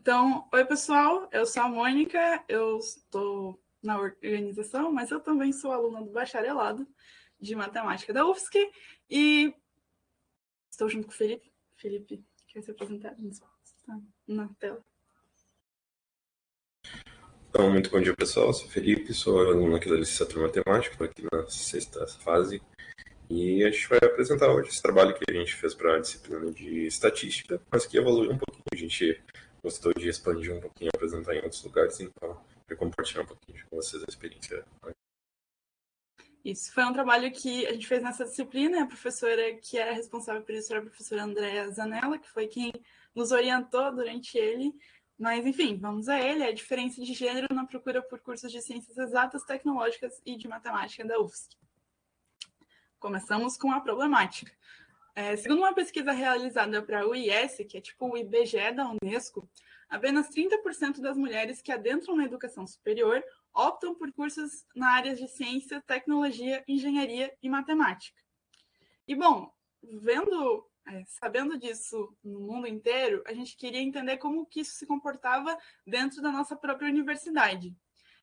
Então, oi pessoal, eu sou a Mônica, eu estou na organização, mas eu também sou aluna do bacharelado de matemática da UFSC e estou junto com o Felipe. Felipe, quer se apresentar? Está na tela. Então, muito bom dia, pessoal. Eu sou o Felipe, sou aluno aqui da licenciatura em Matemática, estou aqui na sexta fase. E a gente vai apresentar hoje esse trabalho que a gente fez para a disciplina de Estatística, mas que evoluiu um pouquinho. A gente gostou de expandir um pouquinho, apresentar em outros lugares, então eu compartilhar um pouquinho com vocês a experiência. Isso, foi um trabalho que a gente fez nessa disciplina, a professora que era responsável por isso era a professora Andréa Zanella, que foi quem nos orientou durante ele. Mas, enfim, vamos a ele, a diferença de gênero na procura por cursos de ciências exatas, tecnológicas e de matemática da UFSC. Começamos com a problemática. Segundo uma pesquisa realizada para a UIS, que é tipo o IBGE da Unesco, apenas 30% das mulheres que adentram na educação superior optam por cursos na área de ciência, tecnologia, engenharia e matemática. E, bom, sabendo disso no mundo inteiro, a gente queria entender como que isso se comportava dentro da nossa própria universidade.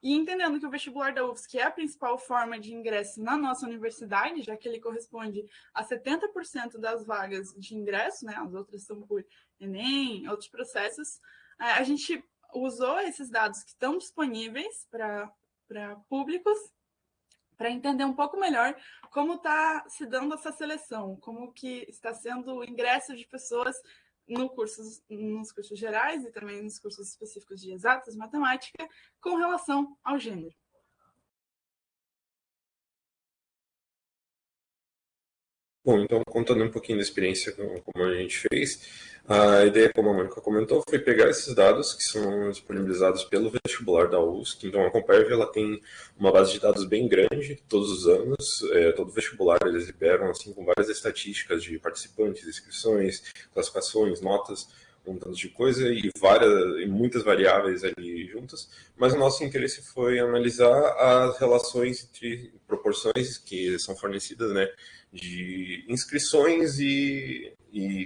E entendendo que o vestibular da UFSC é a principal forma de ingresso na nossa universidade, já que ele corresponde a 70% das vagas de ingresso, né? As outras são por Enem, outros processos, a gente usou esses dados que estão disponíveis para públicos para entender um pouco melhor como está se dando essa seleção, como que está sendo o ingresso de pessoas nos cursos gerais e também nos cursos específicos de exatas, matemática, com relação ao gênero. Bom, então, contando um pouquinho da experiência como a gente fez, a ideia, como a Mônica comentou, foi pegar esses dados que são disponibilizados pelo vestibular da UFSC. Então, a Comperv ela tem uma base de dados bem grande todos os anos. Todo vestibular eles liberam assim, com várias estatísticas de participantes, inscrições, classificações, notas, um tanto de coisa e muitas variáveis ali juntas. Mas o nosso interesse foi analisar as relações entre proporções que são fornecidas, né, de inscrições e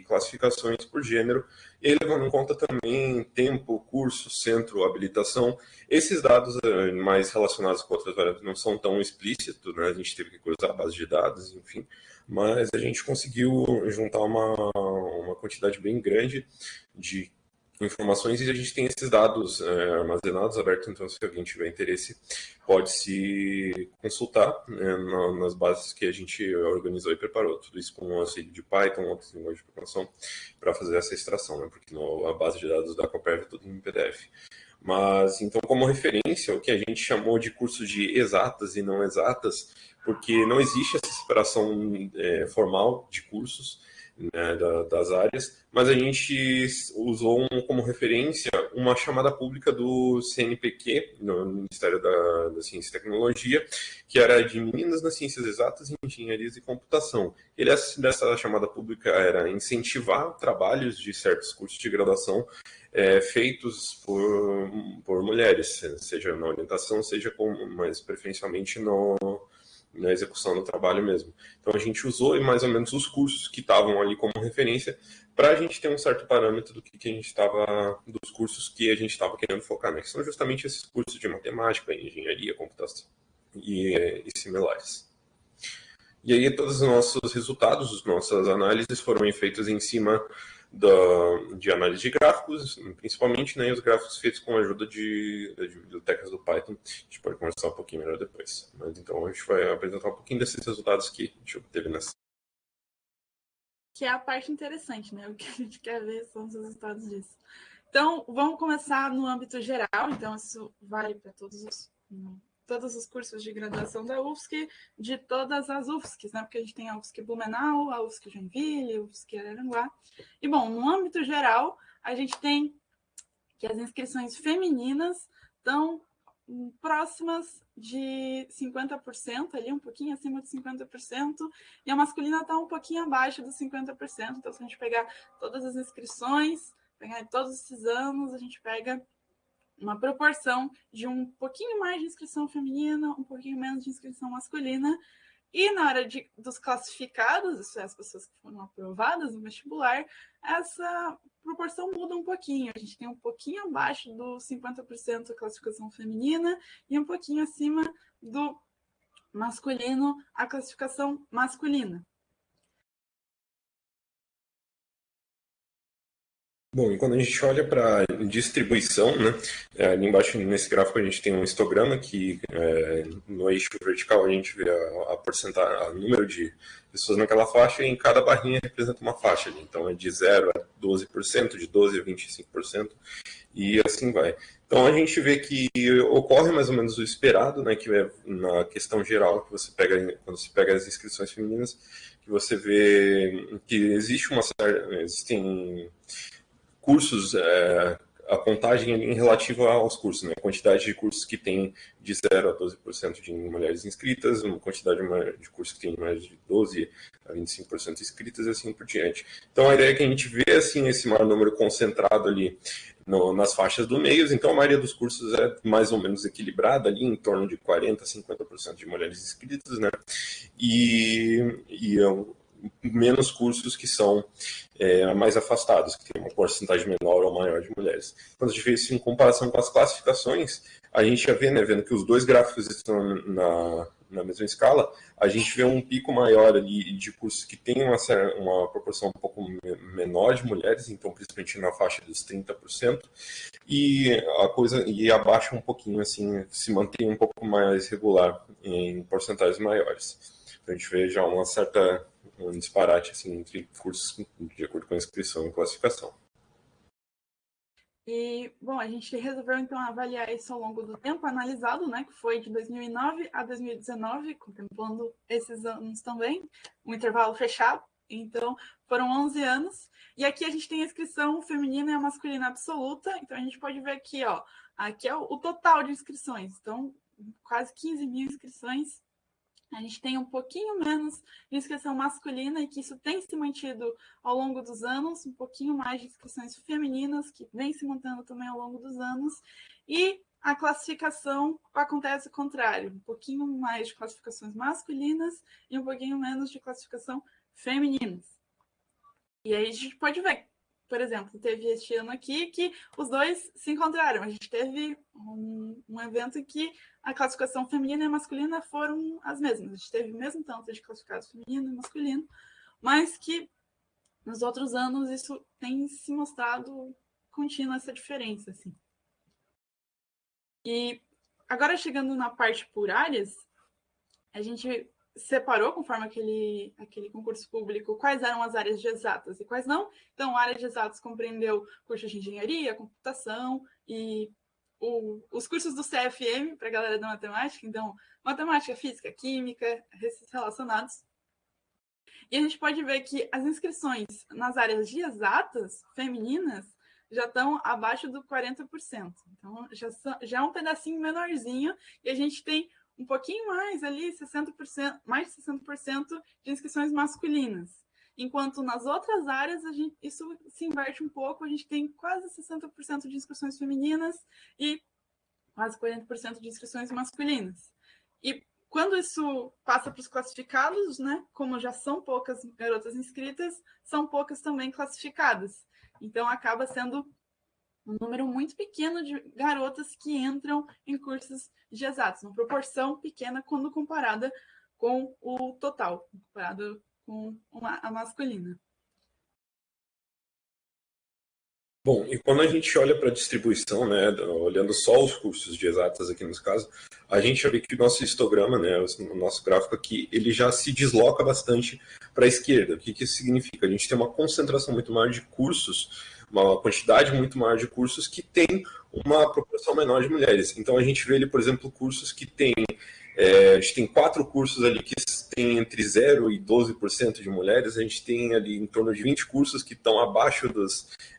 classificações por gênero, e levando em conta também tempo, curso, centro, habilitação. Esses dados mais relacionados com outras variáveis não são tão explícitos, né? A gente teve que cruzar a base de dados, enfim, mas a gente conseguiu juntar uma quantidade bem grande de informações e a gente tem esses dados armazenados, abertos, então se alguém tiver interesse pode se consultar, né, nas bases que a gente organizou e preparou, tudo isso com o auxílio de Python, outras linguagens de programação, para fazer essa extração, né, porque a base de dados da Cooperv é tudo em PDF. Mas, então, como referência, o que a gente chamou de curso de exatas e não exatas, porque não existe essa separação formal de cursos, né, das áreas, mas a gente usou como referência uma chamada pública do CNPq, no Ministério da Ciência e Tecnologia, que era de Meninas nas Ciências Exatas, Engenharias e Computação. Dessa chamada pública era incentivar trabalhos de certos cursos de graduação feitos por mulheres, seja na orientação, mas preferencialmente na execução do trabalho mesmo. Então a gente usou mais ou menos os cursos que estavam ali como referência para a gente ter um certo parâmetro dos cursos que a gente estava querendo focar, né? Que são justamente esses cursos de matemática, engenharia, computação e similares. E aí todos os nossos resultados, nossas análises foram feitas em cima de análise de gráficos, principalmente, né, e os gráficos feitos com a ajuda de bibliotecas do Python. A gente pode conversar um pouquinho melhor depois. Mas então a gente vai apresentar um pouquinho desses resultados que a gente obteve nessa. Que é a parte interessante, né? O que a gente quer ver são os resultados disso. Então, vamos começar no âmbito geral. Então, isso vale para todos os cursos de graduação da UFSC, de todas as UFSCs, né? Porque a gente tem a UFSC Blumenau, a UFSC Joinville, a UFSC Araranguá. E, bom, no âmbito geral, a gente tem que as inscrições femininas estão próximas de 50%, ali um pouquinho acima de 50%, e a masculina está um pouquinho abaixo dos 50%. Então, se a gente pegar todas as inscrições, pegar todos esses anos, a gente pega uma proporção de um pouquinho mais de inscrição feminina, um pouquinho menos de inscrição masculina. E na hora dos classificados, isso é, as pessoas que foram aprovadas no vestibular, essa proporção muda um pouquinho. A gente tem um pouquinho abaixo do 50% a classificação feminina e um pouquinho acima do masculino a classificação masculina. Bom, e quando a gente olha para distribuição, né, ali embaixo nesse gráfico a gente tem um histograma que no eixo vertical a gente vê a porcentagem, o número de pessoas naquela faixa e em cada barrinha representa uma faixa ali. Então é de 0 a 12%, de 12 a 25% e assim vai. Então a gente vê que ocorre mais ou menos o esperado, né, que é na questão geral que você pega quando você pega as inscrições femininas, que você vê que existem cursos, a contagem em relativa aos cursos, né? A quantidade de cursos que tem de 0 a 12% de mulheres inscritas, uma quantidade de cursos que tem mais de 12 a 25% inscritas e assim por diante. Então a ideia é que a gente vê assim, esse maior número concentrado ali nas faixas do meio, então a maioria dos cursos é mais ou menos equilibrada ali, em torno de 40% a 50% de mulheres inscritas, né? E menos cursos que são mais afastados, que tem uma porcentagem menor ou maior de mulheres. Quando a gente vê isso em comparação com as classificações, a gente já vê, né, vendo que os dois gráficos estão na mesma escala, a gente vê um pico maior ali de cursos que tem uma proporção um pouco menor de mulheres, então principalmente na faixa dos 30%, e abaixa um pouquinho, assim, se mantém um pouco mais regular em porcentagens maiores. Então a gente vê já um disparate assim, entre cursos de acordo com a inscrição e classificação. E, bom, a gente resolveu, então, avaliar isso ao longo do tempo analisado, né, que foi de 2009 a 2019, contemplando esses anos também, um intervalo fechado. Então, foram 11 anos. E aqui a gente tem a inscrição feminina e a masculina absoluta. Então, a gente pode ver aqui, ó, aqui é o total de inscrições. Então, quase 15 mil inscrições. A gente tem um pouquinho menos de inscrição masculina e que isso tem se mantido ao longo dos anos, um pouquinho mais de inscrições femininas, que vem se mantendo também ao longo dos anos, e a classificação acontece o contrário, um pouquinho mais de classificações masculinas e um pouquinho menos de classificação femininas. E aí a gente pode ver, por exemplo, teve este ano aqui que os dois se encontraram. A gente teve um evento em que a classificação feminina e masculina foram as mesmas. A gente teve o mesmo tanto de classificados feminino e masculino, mas que nos outros anos isso tem se mostrado contínua essa diferença, assim. E agora chegando na parte por áreas, a gente separou, conforme aquele concurso público, quais eram as áreas de exatas e quais não. Então, a área de exatas compreendeu cursos de engenharia, computação e os cursos do CFM para a galera da matemática. Então, matemática, física, química, esses relacionados. E a gente pode ver que as inscrições nas áreas de exatas femininas já estão abaixo do 40%. Então, já é um pedacinho menorzinho e a gente tem um pouquinho mais ali, 60%, mais de 60% de inscrições masculinas. Enquanto nas outras áreas, isso se inverte um pouco, a gente tem quase 60% de inscrições femininas e quase 40% de inscrições masculinas. E quando isso passa para os classificados, né, como já são poucas garotas inscritas, são poucas também classificadas. Então, acaba sendo um número muito pequeno de garotas que entram em cursos de exatos, uma proporção pequena quando comparada com o total, comparado com a masculina. Bom, e quando a gente olha para a distribuição, né, olhando só os cursos de exatas aqui nesse caso, a gente já vê que o nosso histograma, né, o nosso gráfico aqui, ele já se desloca bastante para a esquerda. O que isso significa? A gente tem uma concentração muito maior de cursos, uma quantidade muito maior de cursos que tem uma proporção menor de mulheres. Então a gente vê ali, por exemplo, cursos que tem a gente tem 4 cursos ali que tem entre 0% e 12% de mulheres, a gente tem ali em torno de 20 cursos que estão abaixo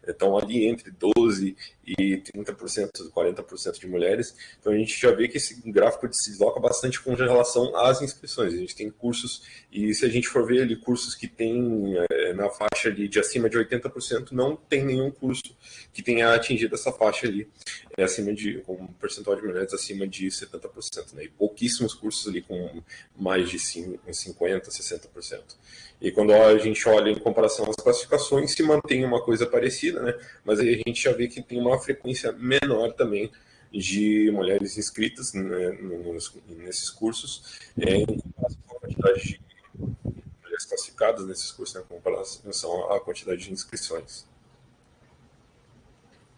estão ali entre 12% e 30%, 40% de mulheres. Então a gente já vê que esse gráfico se desloca bastante com relação às inscrições. A gente tem cursos, e se a gente for ver ali cursos que tem na faixa ali de acima de 80%, não tem nenhum curso que tenha atingido essa faixa ali com um percentual de mulheres acima de 70%, né? E pouquíssimos cursos ali com mais de 50%, 60%. E quando a gente olha em comparação às classificações, se mantém uma coisa parecida, né? Mas aí a gente já vê que tem uma frequência menor também de mulheres inscritas, né, nesses cursos, em comparação com a quantidade de mulheres classificadas nesses cursos, né, em comparação à quantidade de inscrições.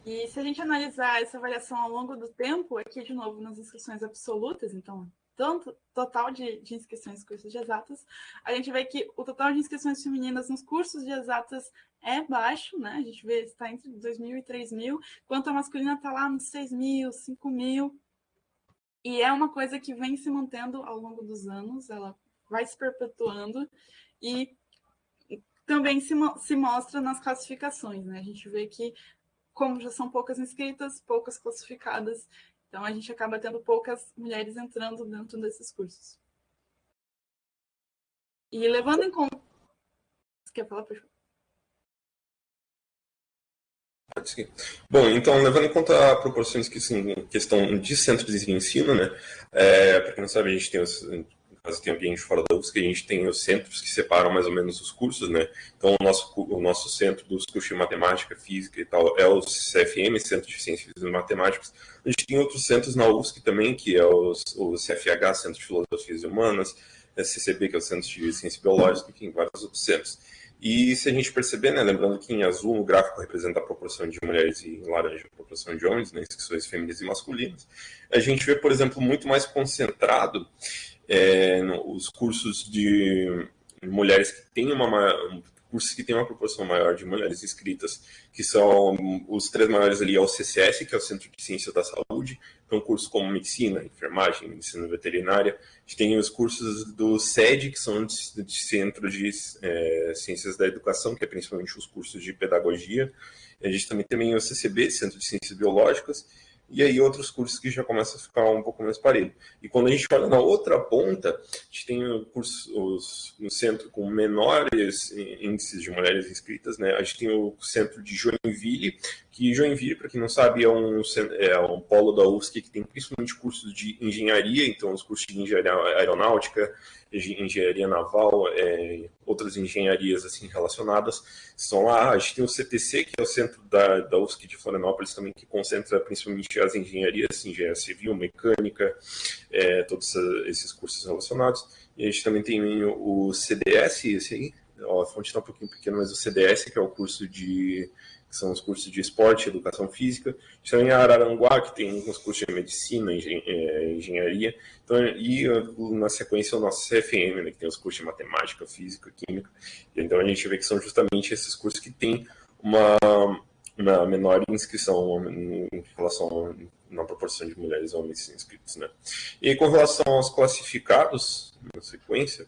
E se a gente analisar essa variação ao longo do tempo, aqui de novo nas inscrições absolutas, então, tanto total de inscrições em cursos de exatas, a gente vê que o total de inscrições femininas nos cursos de exatas é baixo, né? A gente vê que está entre 2.000 e 3.000, enquanto a masculina está lá nos 6.000, 5.000. E é uma coisa que vem se mantendo ao longo dos anos, ela vai se perpetuando e também se mostra nas classificações, né? A gente vê que, como já são poucas inscritas, poucas classificadas, então a gente acaba tendo poucas mulheres entrando dentro desses cursos. E levando em conta... Você quer falar, por favor? Bom, então, levando em conta as proporções que são questão de centros de ensino, né? Para quem não sabe, a gente tem caso tem alguém de fora da UFSC, a gente tem os centros que separam mais ou menos os cursos, né? Então, o nosso centro dos cursos de matemática, física e tal é o CFM, Centro de Ciências e Matemáticas. A gente tem outros centros na UFSC também, que é o CFH, Centro de Filosofias Humanas, CCB, que é o Centro de Ciência Biológica, enfim, vários outros centros. E se a gente perceber, né, lembrando que em azul no gráfico representa a proporção de mulheres e em laranja a proporção de homens, né, inscrições femininas e masculinas, a gente vê, por exemplo, muito mais concentrado os cursos de mulheres que têm cursos que têm uma proporção maior de mulheres inscritas, que são os três maiores ali, é o CCS, que é o Centro de Ciências da Saúde, então cursos como medicina, enfermagem, medicina veterinária. A gente tem os cursos do SED, que são de Centro de Ciências da Educação, que é principalmente os cursos de pedagogia. A gente também tem o CCB, Centro de Ciências Biológicas, e aí outros cursos que já começam a ficar um pouco mais parelho. E quando a gente olha na outra ponta, a gente tem cursos no centro com menores índices de mulheres inscritas, né? A gente tem o centro de Joinville, que Joinville, para quem não sabe, é um polo da UFSC que tem principalmente cursos de engenharia, então os cursos de engenharia aeronáutica, engenharia naval, outras engenharias assim relacionadas estão lá. A gente tem o CTC, que é o centro da UFSC de Florianópolis também, que concentra principalmente as engenharias, engenharia civil, mecânica, todos esses cursos relacionados. E a gente também tem o CDS, esse aí, a fonte está um pouquinho pequena, mas o CDS, que é o curso que são os cursos de esporte, educação física. A gente tem a Araranguá, que tem alguns cursos de medicina, engenharia. Então, e na sequência o nosso CFM, né, que tem os cursos de matemática, física, química. Então a gente vê que são justamente esses cursos que têm uma menor inscrição em relação na proporção de mulheres e homens inscritos, né? E com relação aos classificados, na sequência,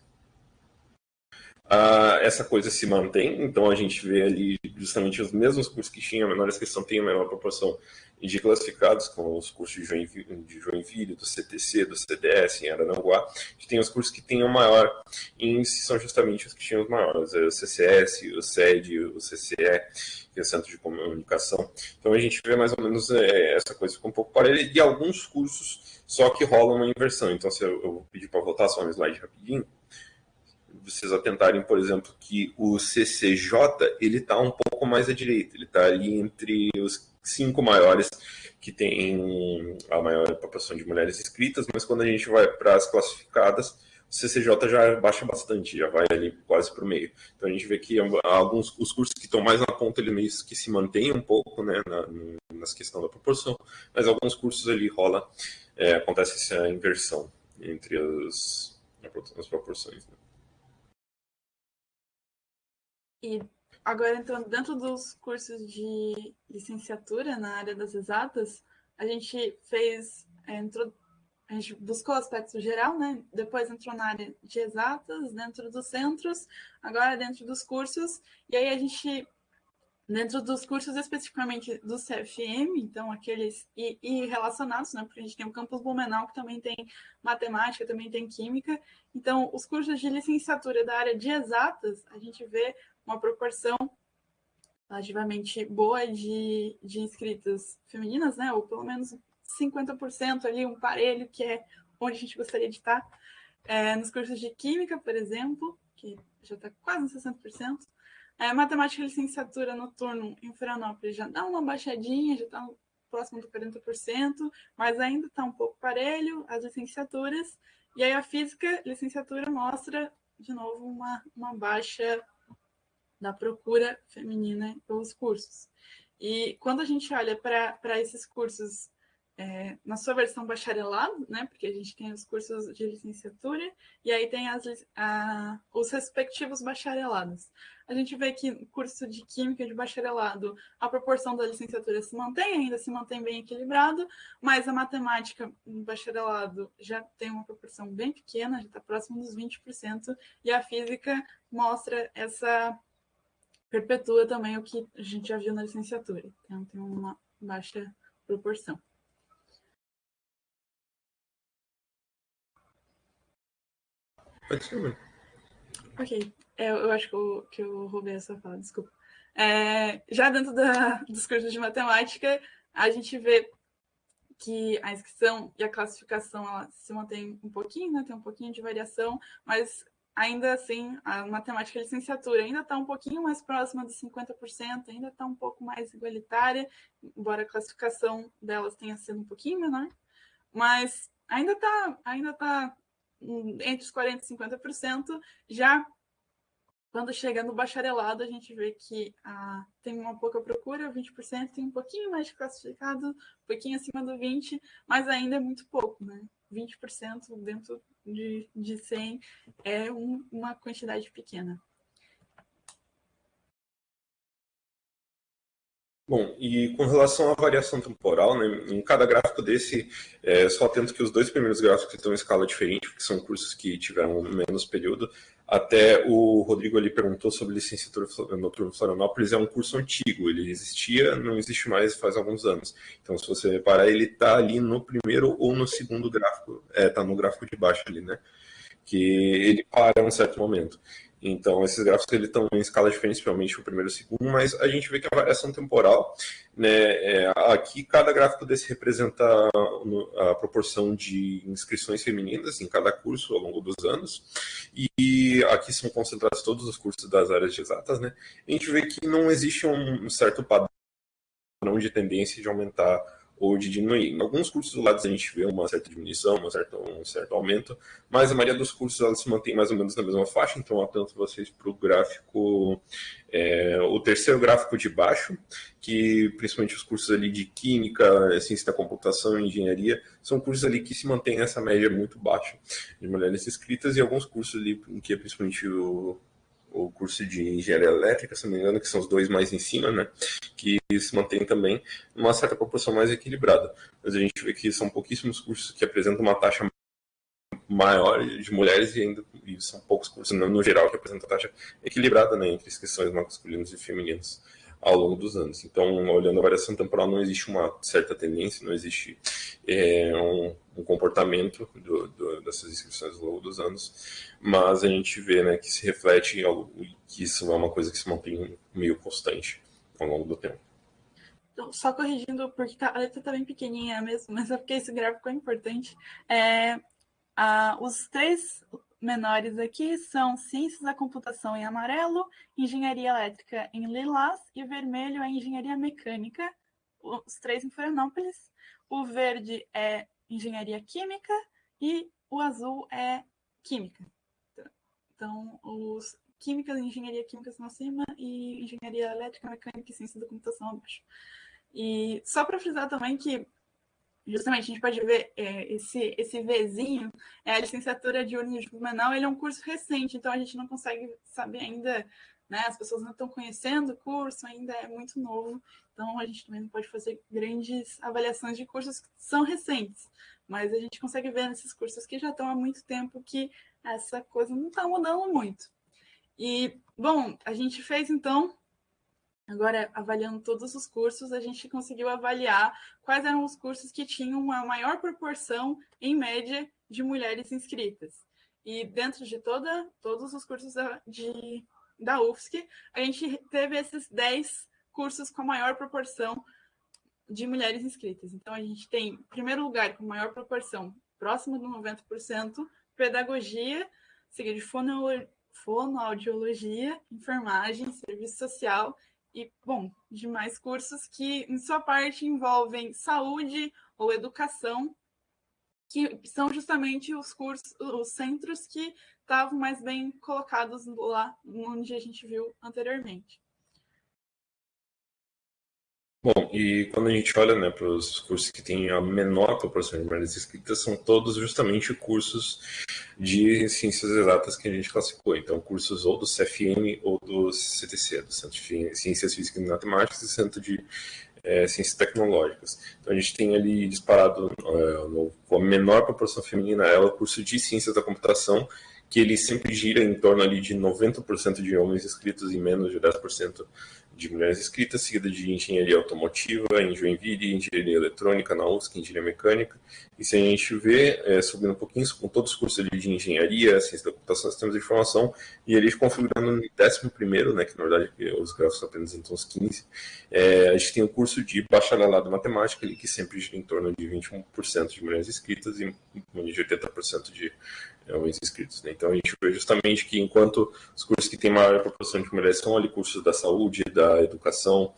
essa coisa se mantém, então a gente vê ali justamente os mesmos cursos que tinham, a menor inscrição tem a menor proporção de classificados, com os cursos de Joinville, do CTC, do CDS, em Araranguá. A gente tem os cursos que têm o maior índice, são justamente os que tinham os maiores, o CCS, o SED, o CCE, que é o Centro de Comunicação. Então a gente vê mais ou menos essa coisa fica um pouco parelha, e alguns cursos só que rolam uma inversão. Então se eu vou pedir para voltar só um slide rapidinho, vocês atentarem, por exemplo, que o CCJ ele está um pouco mais à direita, ele está ali entre os 5 maiores que tem a maior proporção de mulheres inscritas, mas quando a gente vai para as classificadas, o CCJ já baixa bastante, já vai ali quase para o meio. Então a gente vê que os cursos que estão mais na ponta ali meio que se mantêm um pouco, né, nessa questão da proporção, mas alguns cursos ali acontece essa inversão entre as proporções, né? E agora, entrando dentro dos cursos de licenciatura na área das exatas, a gente a gente buscou o aspecto geral, né? Depois entrou na área de exatas, dentro dos centros, agora dentro dos cursos, e aí a gente, dentro dos cursos especificamente do CFM, então aqueles e relacionados, né? Porque a gente tem o campus Blumenau, que também tem matemática, também tem química. Então, os cursos de licenciatura da área de exatas, a gente vê uma proporção relativamente boa de inscritas femininas, né? Ou pelo menos 50% ali, um parelho, que é onde a gente gostaria de estar. Nos cursos de Química, por exemplo, que já está quase nos 60%. Matemática e licenciatura noturno em Florianópolis já dá uma baixadinha, já está próximo do 40%, mas ainda está um pouco parelho as licenciaturas. E aí a Física, licenciatura, mostra, de novo, uma baixa da procura feminina pelos cursos. E quando a gente olha para esses cursos na sua versão bacharelado, né, porque a gente tem os cursos de licenciatura e aí tem os respectivos bacharelados. A gente vê que no curso de Química de bacharelado, a proporção da licenciatura se mantém, ainda se mantém bem equilibrado, mas a matemática no bacharelado já tem uma proporção bem pequena, já está próximo dos 20%, e a física mostra perpetua também o que a gente já viu na licenciatura. Então, tem uma baixa proporção. Pode ser, mano. Ok. Eu acho que eu roubei essa fala, desculpa. Já dentro dos cursos de matemática, a gente vê que a inscrição e a classificação ela se mantém um pouquinho, né? Tem um pouquinho de variação, mas ainda assim, a matemática e a licenciatura ainda está um pouquinho mais próxima dos 50%, ainda está um pouco mais igualitária, embora a classificação delas tenha sido um pouquinho menor, mas ainda tá entre os 40% e 50%. Já quando chega no bacharelado, a gente vê que tem uma pouca procura, 20%, tem um pouquinho mais de classificado, um pouquinho acima do 20%, mas ainda é muito pouco, né? 20% dentro de 100 é uma quantidade pequena. Bom, e com relação à variação temporal, né, em cada gráfico desse, só atento que os dois primeiros gráficos estão em escala diferente, porque são cursos que tiveram menos período. Até o Rodrigo ali perguntou sobre licenciatura noturna em Florianópolis, é um curso antigo, ele existia, não existe mais faz alguns anos. Então, se você reparar, ele está ali no primeiro ou no segundo gráfico, está no gráfico de baixo ali, né? Que ele para em um certo momento. Então, esses gráficos eles estão em escala diferente, principalmente o primeiro e o segundo, mas a gente vê que a variação temporal, né, aqui cada gráfico desse representa a proporção de inscrições femininas em cada curso ao longo dos anos, e aqui são concentrados todos os cursos das áreas de exatas, né? A gente vê que não existe um certo padrão de tendência de aumentar ou de diminuir. Em alguns cursos do lado a gente vê uma certa diminuição, um certo aumento, mas a maioria dos cursos ela se mantém mais ou menos na mesma faixa, então atento vocês para o gráfico, o terceiro gráfico de baixo, que principalmente os cursos ali de Química, Ciência da Computação e Engenharia, são cursos ali que se mantém essa média muito baixa de mulheres inscritas, e alguns cursos ali, que é principalmente o curso de engenharia elétrica, se não me engano, que são os dois mais em cima, né, que se mantém também numa certa proporção mais equilibrada. Mas a gente vê que são pouquíssimos cursos que apresentam uma taxa maior de mulheres e são poucos cursos, no geral, que apresentam taxa equilibrada, né, entre inscrições masculinas e femininas ao longo dos anos. Então, olhando a variação temporal, não existe uma certa tendência, não existe um comportamento dessas inscrições ao longo dos anos, mas a gente vê, né, que se reflete que isso é uma coisa que se mantém meio constante ao longo do tempo. Então, só corrigindo, porque a letra está bem pequenininha mesmo, mas é porque esse gráfico é importante. Os três menores aqui são Ciências da Computação em amarelo, Engenharia Elétrica em lilás e vermelho é Engenharia Mecânica, os três em Florianópolis. O verde é Engenharia Química e o azul é Química. Então, os Química e Engenharia Química são acima e Engenharia Elétrica, Mecânica e Ciência da Computação abaixo. E só para frisar também que justamente a gente pode ver esse Vzinho, a licenciatura de Urno de Blumenau, ele é um curso recente, então a gente não consegue saber ainda, né? As pessoas não estão conhecendo o curso, ainda é muito novo, então a gente também não pode fazer grandes avaliações de cursos que são recentes, mas a gente consegue ver nesses cursos que já estão há muito tempo que essa coisa não está mudando muito. E, bom, a gente fez então. Agora, avaliando todos os cursos, a gente conseguiu avaliar quais eram os cursos que tinham a maior proporção, em média, de mulheres inscritas. E dentro de todos os cursos da UFSC, a gente teve esses 10 cursos com a maior proporção de mulheres inscritas. Então, a gente tem, em primeiro lugar, com maior proporção, próximo de 90%, pedagogia, seguido de fonoaudiologia, enfermagem, serviço social e, bom, demais cursos que, em sua parte, envolvem saúde ou educação, que são justamente os cursos, os centros que estavam mais bem colocados lá onde a gente viu anteriormente. Bom, e quando a gente olha, né, para os cursos que têm a menor proporção de mulheres inscritas, são todos justamente cursos de ciências exatas que a gente classificou. Então, cursos ou do CFM ou do CTC, do Centro de Ciências Físicas e Matemáticas e Centro de Ciências Tecnológicas. Então, a gente tem ali disparado a menor proporção feminina é o curso de Ciências da Computação, que ele sempre gira em torno ali de 90% de homens inscritos e menos de 10% de mulheres inscritas, seguida de engenharia automotiva, em Joinville, engenharia eletrônica na USP, engenharia mecânica. E se a gente vê, subindo um pouquinho, com todos os cursos ali de engenharia, ciência da computação, sistemas de informação, e eles configurando no 11º, né, que na verdade os gráficos apenas entram uns 15, a gente tem o curso de bacharelado em matemática, ali, que sempre gira em torno de 21% de mulheres inscritas e em torno de 80% de homens inscritos. Né? Então a gente vê justamente que enquanto os cursos que têm maior proporção de mulheres são ali cursos da saúde, da educação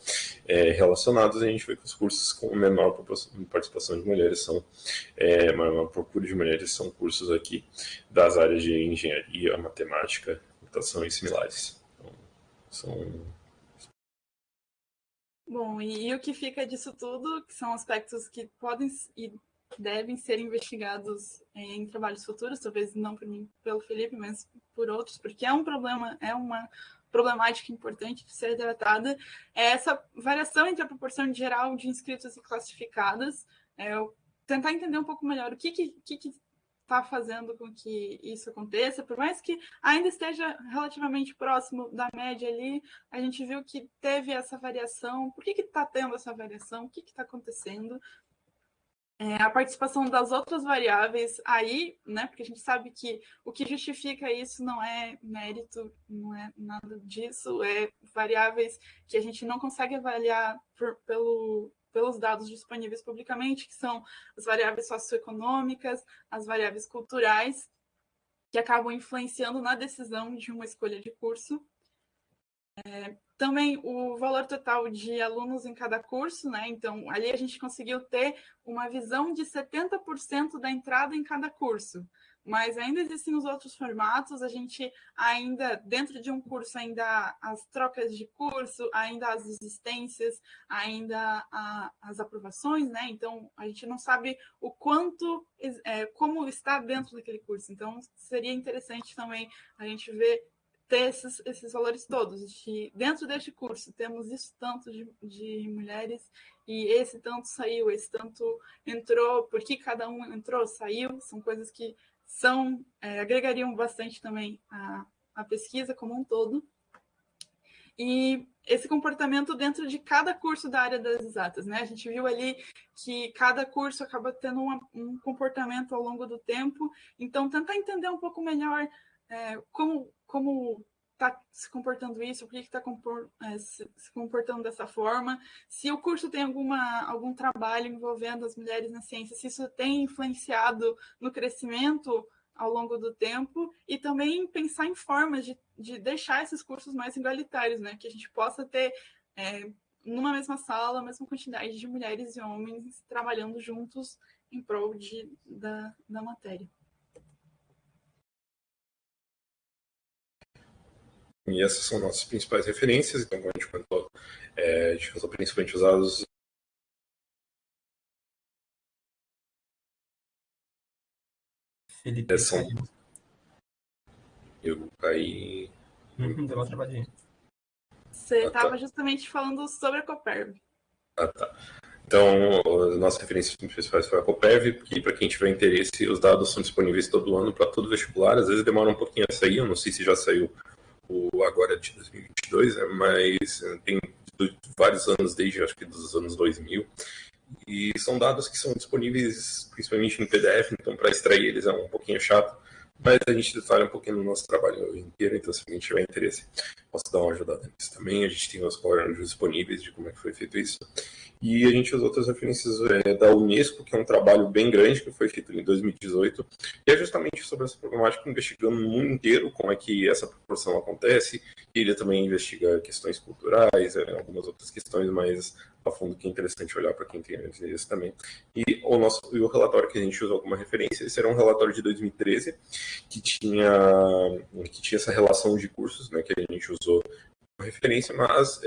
relacionados, a gente vê que os cursos com menor participação de mulheres são, maior procura de mulheres são cursos aqui das áreas de engenharia, matemática, computação e similares. Então, são... Bom, e o que fica disso tudo, que são aspectos que podem e devem ser investigados em trabalhos futuros, talvez não por mim, pelo Felipe, mas por outros, porque é um problema, é uma problemática importante de ser tratada, é essa variação entre a proporção de geral de inscritos e classificadas, tentar entender um pouco melhor o que está fazendo com que isso aconteça, por mais que ainda esteja relativamente próximo da média ali, a gente viu que teve essa variação, por que está tendo essa variação, o que está acontecendo, a participação das outras variáveis aí, né, porque a gente sabe que o que justifica isso não é mérito, não é nada disso, é variáveis que a gente não consegue avaliar pelos dados disponíveis publicamente, que são as variáveis socioeconômicas, as variáveis culturais, que acabam influenciando na decisão de uma escolha de curso. Também o valor total de alunos em cada curso, né? Então, ali a gente conseguiu ter uma visão de 70% da entrada em cada curso. Mas ainda existem os outros formatos, a gente ainda, dentro de um curso, ainda as trocas de curso, ainda as desistências, ainda as aprovações, né? Então, a gente não sabe o quanto, como está dentro daquele curso. Então, seria interessante também a gente ver ter esses valores todos. Dentro deste curso, temos isso tanto de mulheres, e esse tanto saiu, esse tanto entrou, porque cada um entrou, saiu, são coisas que agregariam bastante também a pesquisa como um todo. E esse comportamento dentro de cada curso da área das exatas, né? A gente viu ali que cada curso acaba tendo um comportamento ao longo do tempo, então tentar entender um pouco melhor como está se comportando isso, por que está se comportando dessa forma, se o curso tem algum trabalho envolvendo as mulheres na ciência, se isso tem influenciado no crescimento ao longo do tempo, e também pensar em formas de deixar esses cursos mais igualitários, né? Que a gente possa ter numa mesma sala, a mesma quantidade de mulheres e homens trabalhando juntos em prol da matéria. E essas são nossas principais referências. Então, como a gente comentou, a gente usou principalmente usados. Felipe, eu caí. Deu uma travadinha. Você estava justamente falando sobre a Coperv. Tá. Então, as nossas referências principais foi a Coperv, que para quem tiver interesse, os dados são disponíveis todo ano para todo vestibular. Às vezes demora um pouquinho a sair, eu não sei se já saiu o agora de 2022, mas tem vários anos, desde acho que dos anos 2000, e são dados que são disponíveis principalmente em PDF, então para extrair eles é um pouquinho chato, mas a gente detalha um pouquinho no nosso trabalho inteiro, então se alguém tiver interesse, posso dar uma ajudada nisso também. A gente tem os códigos disponíveis de como é que foi feito isso. E a gente usa outras referências da Unesco, que é um trabalho bem grande que foi feito em 2018, e é justamente sobre essa problemática, investigando no mundo inteiro como é que essa proporção acontece. E ele também investiga questões culturais, algumas outras questões mais a fundo que é interessante olhar para quem tem interesse também. E o relatório que a gente usou como referência, esse era um relatório de 2013, que tinha essa relação de cursos, né, que a gente usou como referência, mas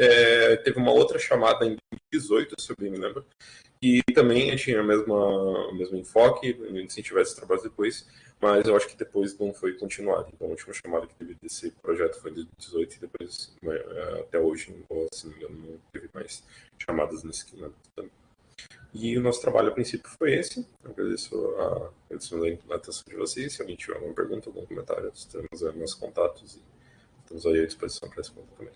teve uma outra chamada em 2018, se eu bem me lembro, e também tinha o mesmo enfoque, incentivar esses trabalhos depois, mas eu acho que depois não foi continuado. Então, a última chamada que teve desse projeto foi em 2018 e depois, até hoje, se não me engano, não teve mais chamadas nesse esquema também. E o nosso trabalho a princípio foi esse. Eu agradeço a atenção de vocês. Se alguém tiver alguma pergunta, algum comentário, temos nossos contatos e estamos aí à disposição para responder também.